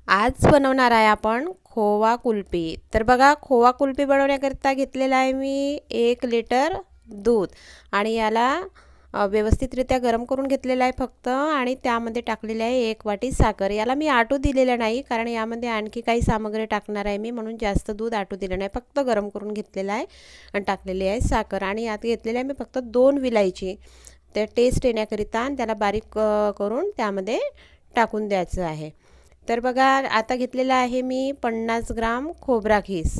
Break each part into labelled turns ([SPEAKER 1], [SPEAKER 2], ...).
[SPEAKER 1] आज बनवणार आहे आपण खोवा कुल्फी। तर बघा, खोवा कुल्फी बनवण्याकरिता घेतलेला आहे मी 1 लिटर दूध आणि याला व्यवस्थितरित्या गरम करून घेतलेला आहे फक्त, आणि त्यामध्ये टाकलेले आहे 1 वाटी साखर। याला मी आटू दिलेलं नाही कारण यामध्ये आणखी काही सामग्री टाकणार आहे मी, म्हणून जास्त दूध आटू दिलं नाही, फक्त गरम करून घेतलेलं आहे आणि टाकलेली आहे साखर। आणि यात घेतलेले आहे मी फक्त 2 विलायची, ते टेस्ट येण्याकरिता, आणि त्याला बारीक करून त्यामध्ये टाकून द्यायचं आहे। तर बघा, आता घेतलेला आहे मी 50 ग्राम खोबरा खीस,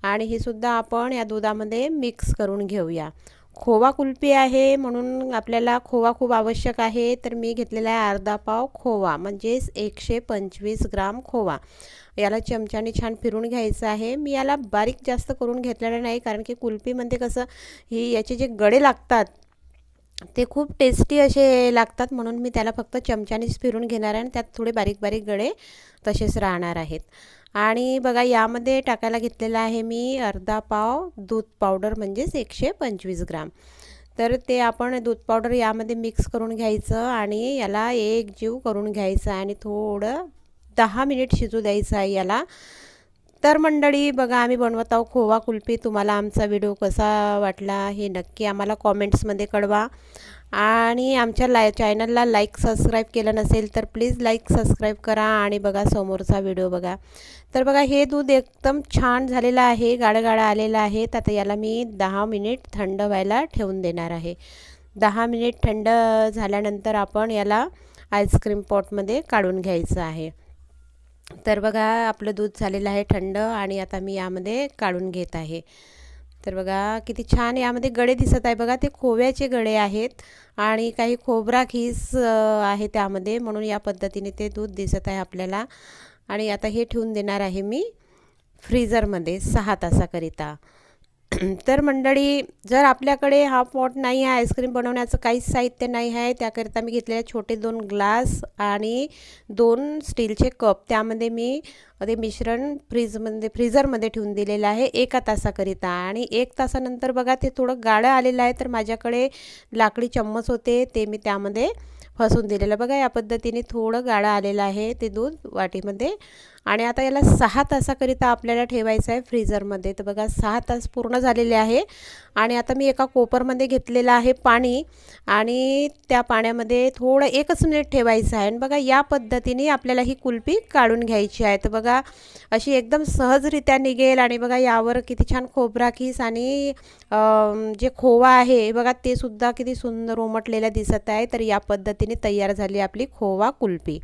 [SPEAKER 1] आणि हे सुद्धा आपण या दुधामध्ये मिक्स करून घेऊया। खोवा कुल्फी आहे म्हणून आपल्याला खोवा खूप आवश्यक आहे, तर मी घेतलेला आहे अर्धा पाव खोवा, म्हणजेच 125 ग्राम खोवा। याला चमच्याने छान फिरून घ्यायचं आहे। मी याला बारीक जास्त करून घेतलेलं नाही कारण की कुल्फीमध्ये कसं याचे जे गडे लागतात ते खूप टेस्टी असे लागतात, म्हणून मी त्याला फक्त चमच्यानेच फिरून घेणार आहे आणि त्यात थोडे बारीक बारीक गडे तसेच राहणार आहेत। आणि बघा, यामध्ये टाकायला घेतलेला आहे मी अर्धा पाव दूध पावडर, म्हणजेच 125 ग्राम। तर ते आपण दूध पावडर यामध्ये मिक्स करून घ्यायचं आणि याला एकजीव करून घ्यायचं आणि थोडं 10 मिनिट शिजू द्यायचं आहे याला। तर मंडळी बघा, आम्ही बनवत आहोत खोवा कुल्फी। तुम्हाला आमचा व्हिडिओ कसा वाटला हे नक्की आम्हाला कॉमेंट्समध्ये कळवा, आणि आमच्या चॅनलला लाईक सबस्क्राईब केलं नसेल तर प्लीज लाईक सबस्क्राईब करा, आणि बघा समोरचा व्हिडिओ बघा। तर बघा, हे दूध एकदम छान झालेलं आहे, गाढं गाढं आलेलं आहे। तर आता याला मी 10 मिनिट थंड व्हायला ठेवून देणार आहे। 10 मिनिट थंड झाल्यानंतर आपण याला आईस्क्रीम पॉटमध्ये काढून घ्यायचं आहे। तर बघा, आपलं दूध झालेलं आहे थंड, आणि आता मी यामध्ये काढून घेत आहे। तर बघा, किती छान यामध्ये गडे दिसत आहे, बघा ते खोव्याचे गडे आहेत आणि काही खोबरा खीस आहे त्यामध्ये, म्हणून या पद्धतीने ते दूध दिसत आहे आपल्याला। आणि आता हे ठेवून देणार आहे मी फ्रीझरमध्ये 6 तासाकरिता। तर मंडळी, जर आपल्याकडे हा पॉट नाही आहे, आईस्क्रीम बनवण्याचं काहीच साहित्य नाही आहे, त्याकरिता मी घेतलेले छोटे 2 ग्लास आणि 2 स्टीलचे कप, त्यामध्ये मी ते मिश्रण फ्रीझरमध्ये ठेवून दिलेलं आहे 1 तासाकरिता। आणि 1 तासानंतर बघा, ते थोडं गाढं आलेलं आहे, तर माझ्याकडे लाकडी चम्मच होते, ते मी त्यामध्ये फसून दिलेलं। बघा, या पद्धतीने थोडं गाढं आलेलं आहे ते दूध वाटीमध्ये। आणि आता याला 6 तासाकरिता आपल्याला ठेवायचं आहे फ्रीझरमध्ये। तर बघा, 6 तास पूर्ण झालेले आहे, आणि आता मी एका कोपरमध्ये घेतलेलं आहे पाणी, आणि त्या पाण्यामध्ये थोडं 1च मिनिट ठेवायचं आहे। आणि बघा, या पद्धतीने आपल्याला ही कुल्फी काढून घ्यायची आहे। तर बघा, अशी एकदम सहजरित्या निघेल। आणि बघा, यावर किती छान खोबरा खीस आणि जे खोवा आहे बघा, ते सुद्धा किती सुंदर उमटलेलं दिसत आहे। तर या पद्धतीने तयार झाली आपली खोवा कुल्फी।